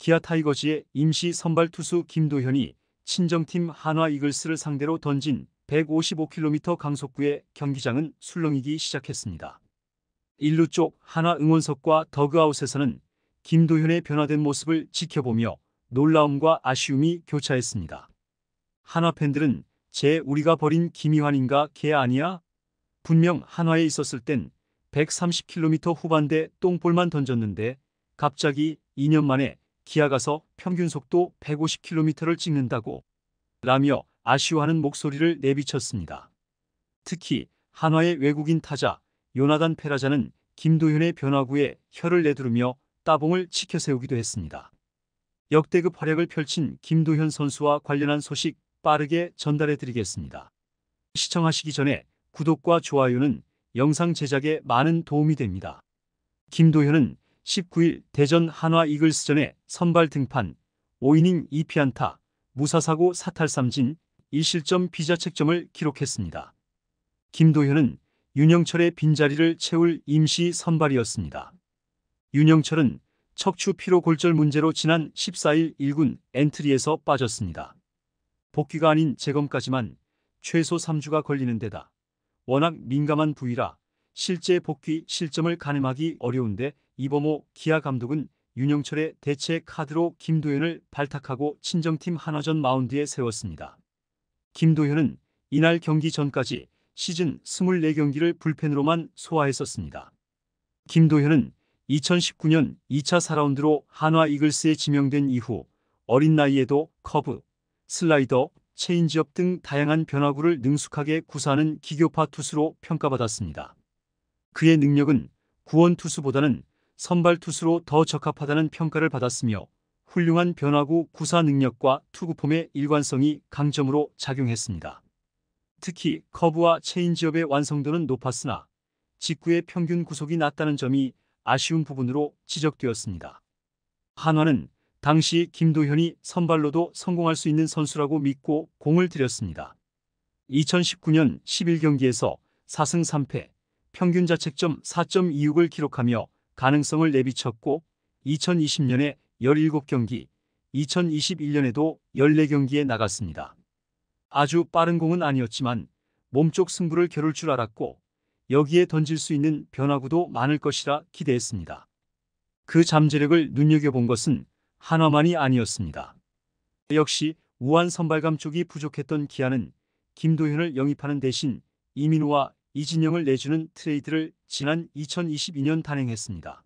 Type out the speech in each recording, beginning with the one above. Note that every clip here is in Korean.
기아 타이거즈의 임시 선발 투수 김도현이 친정팀 한화 이글스를 상대로 던진 155km 강속구에 경기장은 술렁이기 시작했습니다. 1루 쪽 한화 응원석과 더그아웃에서는 김도현의 변화된 모습을 지켜보며 놀라움과 아쉬움이 교차했습니다. 한화 팬들은 우리가 버린 김희환인가 걔 아니야? 분명 한화에 있었을 땐 130km 후반대 똥볼만 던졌는데 갑자기 2년 만에 기아 가서 평균 속도 150km를 찍는다고 라며 아쉬워하는 목소리를 내비쳤습니다. 특히 한화의 외국인 타자 요나단 페라자는 김도현의 변화구에 혀를 내두르며 따봉을 치켜세우기도 했습니다. 역대급 활약을 펼친 김도현 선수와 관련한 소식 빠르게 전달해드리겠습니다. 시청하시기 전에 구독과 좋아요는 영상 제작에 많은 도움이 됩니다. 김도현은 19일 대전 한화 이글스전에 선발 등판, 5이닝 2피안타, 무사사고 사탈삼진, 1실점 비자책점을 기록했습니다. 김도현은 윤영철의 빈자리를 채울 임시 선발이었습니다. 윤영철은 척추 피로 골절 문제로 지난 14일 1군 엔트리에서 빠졌습니다. 복귀가 아닌 재검까지만 최소 3주가 걸리는 데다 워낙 민감한 부위라 실제 복귀 실점을 가늠하기 어려운데 이범호 기아 감독은 윤영철의 대체 카드로 김도현을 발탁하고 친정팀 한화전 마운드에 세웠습니다. 김도현은 이날 경기 전까지 시즌 24경기를 불펜으로만 소화했었습니다. 김도현은 2019년 2차 4라운드로 한화 이글스에 지명된 이후 어린 나이에도 커브, 슬라이더, 체인지업 등 다양한 변화구를 능숙하게 구사하는 기교파 투수로 평가받았습니다. 그의 능력은 구원 투수보다는 선발 투수로 더 적합하다는 평가를 받았으며 훌륭한 변화구 구사 능력과 투구폼의 일관성이 강점으로 작용했습니다. 특히 커브와 체인지업의 완성도는 높았으나 직구의 평균 구속이 낮다는 점이 아쉬운 부분으로 지적되었습니다. 한화는 당시 김도현이 선발로도 성공할 수 있는 선수라고 믿고 공을 들였습니다. 2019년 11경기에서 4승 3패, 평균 자책점 4.26을 기록하며 가능성을 내비쳤고 2020년에 17경기, 2021년에도 14경기에 나갔습니다. 아주 빠른 공은 아니었지만 몸쪽 승부를 겨룰 줄 알았고 여기에 던질 수 있는 변화구도 많을 것이라 기대했습니다. 그 잠재력을 눈여겨본 것은 한화만이 아니었습니다. 역시 우한 선발감 쪽이 부족했던 기아는 김도현을 영입하는 대신 이민우와 이진영을 내주는 트레이드를 지난 2022년 단행했습니다.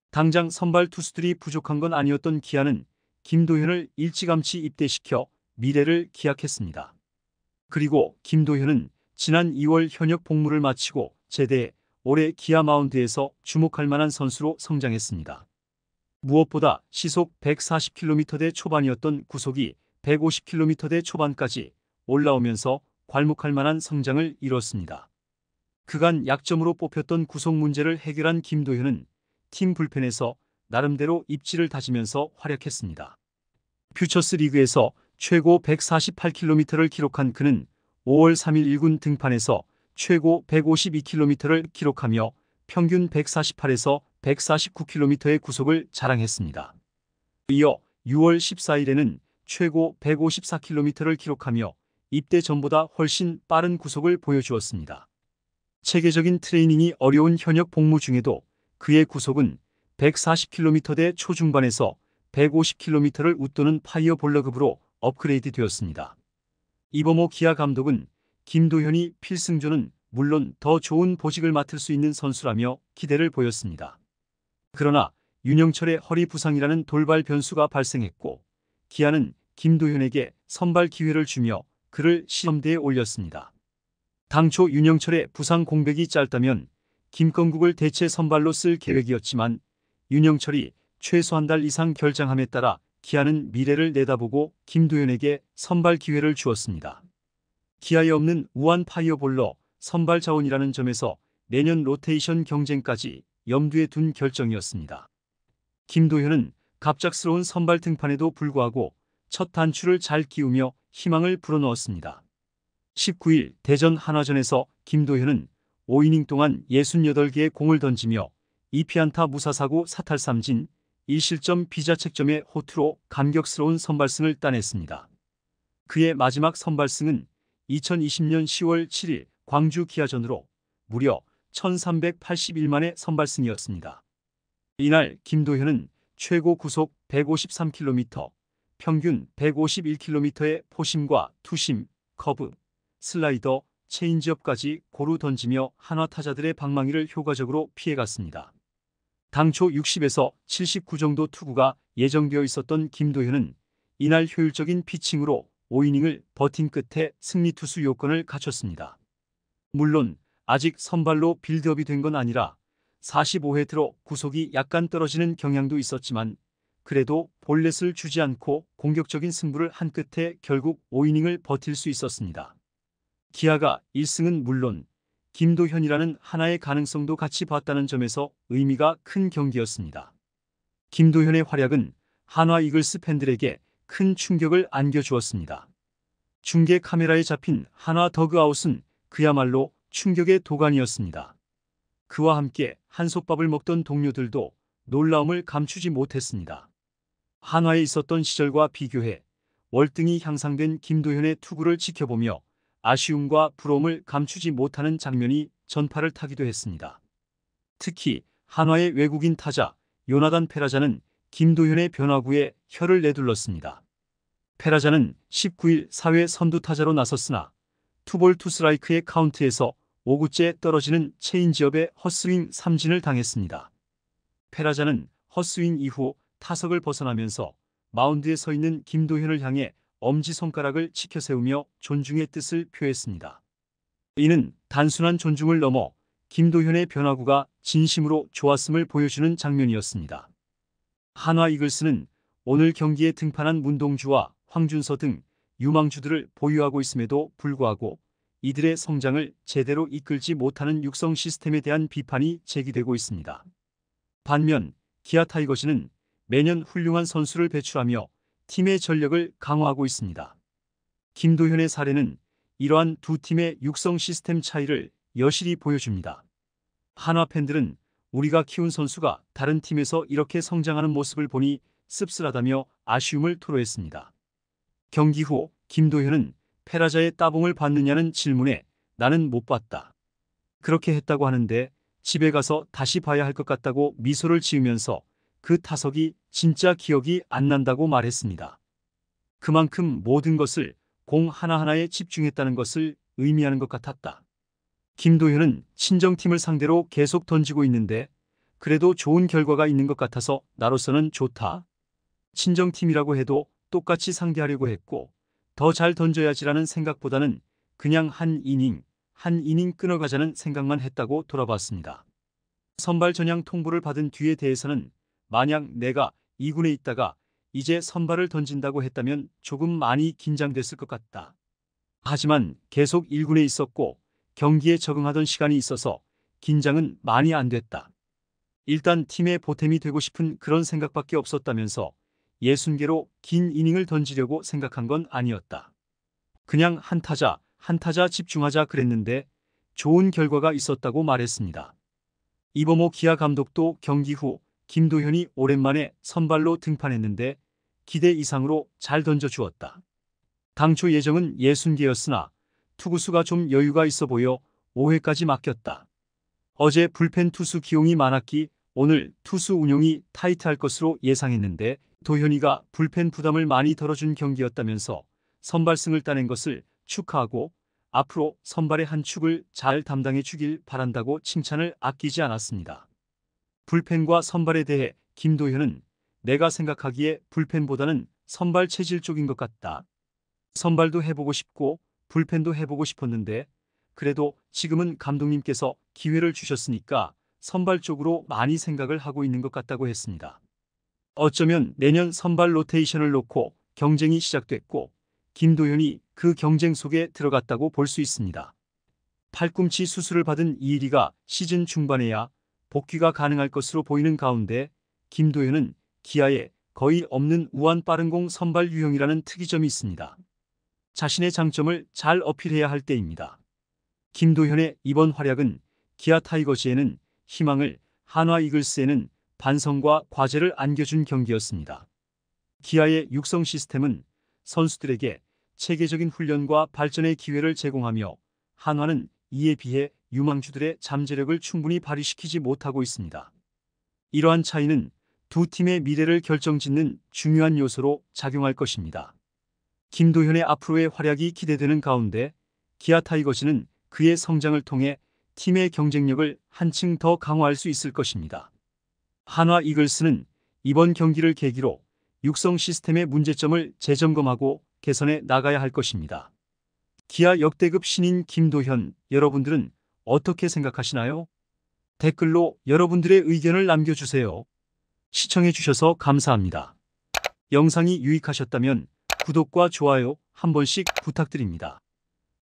당장 선발 투수들이 부족한 건 아니었던 기아는 김도현을 일찌감치 입대시켜 미래를 기약했습니다. 그리고 김도현은 지난 2월 현역 복무를 마치고 제대해 올해 기아 마운드에서 주목할 만한 선수로 성장했습니다. 무엇보다 시속 140km대 초반이었던 구속이 150km대 초반까지 올라오면서 괄목할 만한 성장을 이뤘습니다. 그간 약점으로 뽑혔던 구속 문제를 해결한 김도현은 팀 불펜에서 나름대로 입지를 다지면서 활약했습니다. 퓨처스 리그에서 최고 148km를 기록한 그는 5월 3일 1군 등판에서 최고 152km를 기록하며 평균 148에서 149km의 구속을 자랑했습니다. 이어 6월 14일에는 최고 154km를 기록하며 입대 전보다 훨씬 빠른 구속을 보여주었습니다. 체계적인 트레이닝이 어려운 현역 복무 중에도 그의 구속은 140km대 초중반에서 150km를 웃도는 파이어볼러급으로 업그레이드 되었습니다. 이범호 기아 감독은 김도현이 필승조는 물론 더 좋은 보직을 맡을 수 있는 선수라며 기대를 보였습니다. 그러나 윤영철의 허리 부상이라는 돌발 변수가 발생했고 기아는 김도현에게 선발 기회를 주며 그를 시험대에 올렸습니다. 당초 윤영철의 부상 공백이 짧다면 김건국을 대체 선발로 쓸 계획이었지만 윤영철이 최소 한 달 이상 결장함에 따라 기아는 미래를 내다보고 김도현에게 선발 기회를 주었습니다. 기아에 없는 우한 파이어볼러 선발 자원이라는 점에서 내년 로테이션 경쟁까지 염두에 둔 결정이었습니다. 김도현은 갑작스러운 선발 등판에도 불구하고 첫 단추를 잘 끼우며 희망을 불어넣었습니다. 19일 대전 한화전에서 김도현은 5이닝 동안 68개의 공을 던지며 2피안타 무사사고 사탈삼진, 1실점 비자책점의 호투로 감격스러운 선발승을 따냈습니다. 그의 마지막 선발승은 2020년 10월 7일 광주 기아전으로 무려 1381만의 선발승이었습니다. 이날 김도현은 최고 구속 153km, 평균 151km의 포심과 투심, 커브, 슬라이더, 체인지업까지 고루 던지며 한화 타자들의 방망이를 효과적으로 피해갔습니다. 당초 60에서 79 정도 투구가 예정되어 있었던 김도현은 이날 효율적인 피칭으로 5이닝을 버틴 끝에 승리 투수 요건을 갖췄습니다. 물론 아직 선발로 빌드업이 된 건 아니라 45회 들어 구속이 약간 떨어지는 경향도 있었지만 그래도 볼넷을 주지 않고 공격적인 승부를 한 끝에 결국 5이닝을 버틸 수 있었습니다. 기아가 1승은 물론 김도현이라는 하나의 가능성도 같이 봤다는 점에서 의미가 큰 경기였습니다. 김도현의 활약은 한화 이글스 팬들에게 큰 충격을 안겨주었습니다. 중계 카메라에 잡힌 한화 더그아웃은 그야말로 충격의 도가니였습니다. 그와 함께 한솥밥을 먹던 동료들도 놀라움을 감추지 못했습니다. 한화에 있었던 시절과 비교해 월등히 향상된 김도현의 투구를 지켜보며 아쉬움과 부러움을 감추지 못하는 장면이 전파를 타기도 했습니다. 특히 한화의 외국인 타자 요나단 페라자는 김도현의 변화구에 혀를 내둘렀습니다. 페라자는 19일 4회 선두 타자로 나섰으나 투볼 투스트라이크의 카운트에서 5구째 떨어지는 체인지업에 헛스윙 삼진을 당했습니다. 페라자는 헛스윙 이후 타석을 벗어나면서 마운드에 서 있는 김도현을 향해 엄지손가락을 치켜세우며 존중의 뜻을 표했습니다. 이는 단순한 존중을 넘어 김도현의 변화구가 진심으로 좋았음을 보여주는 장면이었습니다. 한화 이글스는 오늘 경기에 등판한 문동주와 황준서 등 유망주들을 보유하고 있음에도 불구하고 이들의 성장을 제대로 이끌지 못하는 육성 시스템에 대한 비판이 제기되고 있습니다. 반면 기아 타이거즈는 매년 훌륭한 선수를 배출하며 팀의 전력을 강화하고 있습니다. 김도현의 사례는 이러한 두 팀의 육성 시스템 차이를 여실히 보여줍니다. 한화 팬들은 우리가 키운 선수가 다른 팀에서 이렇게 성장하는 모습을 보니 씁쓸하다며 아쉬움을 토로했습니다. 경기 후 김도현은 페라자의 따봉을 받느냐는 질문에 나는 못 봤다. 그렇게 했다고 하는데 집에 가서 다시 봐야 할 것 같다고 미소를 지으면서 그 타석이 진짜 기억이 안 난다고 말했습니다. 그만큼 모든 것을 공 하나하나에 집중했다는 것을 의미하는 것 같았다. 김도현은 친정팀을 상대로 계속 던지고 있는데 그래도 좋은 결과가 있는 것 같아서 나로서는 좋다. 친정팀이라고 해도 똑같이 상대하려고 했고 더 잘 던져야지라는 생각보다는 그냥 한 이닝 끊어가자는 생각만 했다고 돌아봤습니다. 선발 전향 통보를 받은 뒤에 대해서는 만약 내가 2군에 있다가 이제 선발을 던진다고 했다면 조금 많이 긴장됐을 것 같다. 하지만 계속 1군에 있었고 경기에 적응하던 시간이 있어서 긴장은 많이 안 됐다. 일단 팀의 보탬이 되고 싶은 그런 생각밖에 없었다면서 60개로 긴 이닝을 던지려고 생각한 건 아니었다. 그냥 한 타자 집중하자 그랬는데 좋은 결과가 있었다고 말했습니다. 이범호 기아 감독도 경기 후 김도현이 오랜만에 선발로 등판했는데 기대 이상으로 잘 던져주었다. 당초 예정은 60개였으나 투구수가 좀 여유가 있어 보여 5회까지 맡겼다. 어제 불펜 투수 기용이 많았기 오늘 투수 운용이 타이트할 것으로 예상했는데 도현이가 불펜 부담을 많이 덜어준 경기였다면서 선발승을 따낸 것을 축하하고 앞으로 선발의 한 축을 잘 담당해 주길 바란다고 칭찬을 아끼지 않았습니다. 불펜과 선발에 대해 김도현은 내가 생각하기에 불펜보다는 선발 체질 쪽인 것 같다. 선발도 해보고 싶고 불펜도 해보고 싶었는데 그래도 지금은 감독님께서 기회를 주셨으니까 선발 쪽으로 많이 생각을 하고 있는 것 같다고 했습니다. 어쩌면 내년 선발 로테이션을 놓고 경쟁이 시작됐고 김도현이 그 경쟁 속에 들어갔다고 볼 수 있습니다. 팔꿈치 수술을 받은 이일이가 시즌 중반에야 복귀가 가능할 것으로 보이는 가운데 김도현은 기아에 거의 없는 우완 빠른 공 선발 유형이라는 특이점이 있습니다. 자신의 장점을 잘 어필해야 할 때입니다. 김도현의 이번 활약은 기아 타이거즈에는 희망을, 한화 이글스에는 반성과 과제를 안겨준 경기였습니다. 기아의 육성 시스템은 선수들에게 체계적인 훈련과 발전의 기회를 제공하며 한화는 이에 비해 유망주들의 잠재력을 충분히 발휘시키지 못하고 있습니다. 이러한 차이는 두 팀의 미래를 결정짓는 중요한 요소로 작용할 것입니다. 김도현의 앞으로의 활약이 기대되는 가운데 기아 타이거즈는 그의 성장을 통해 팀의 경쟁력을 한층 더 강화할 수 있을 것입니다. 한화 이글스는 이번 경기를 계기로 육성 시스템의 문제점을 재점검하고 개선해 나가야 할 것입니다. 기아 역대급 신인 김도현, 여러분들은 어떻게 생각하시나요? 댓글로 여러분들의 의견을 남겨주세요. 시청해주셔서 감사합니다. 영상이 유익하셨다면 구독과 좋아요 한 번씩 부탁드립니다.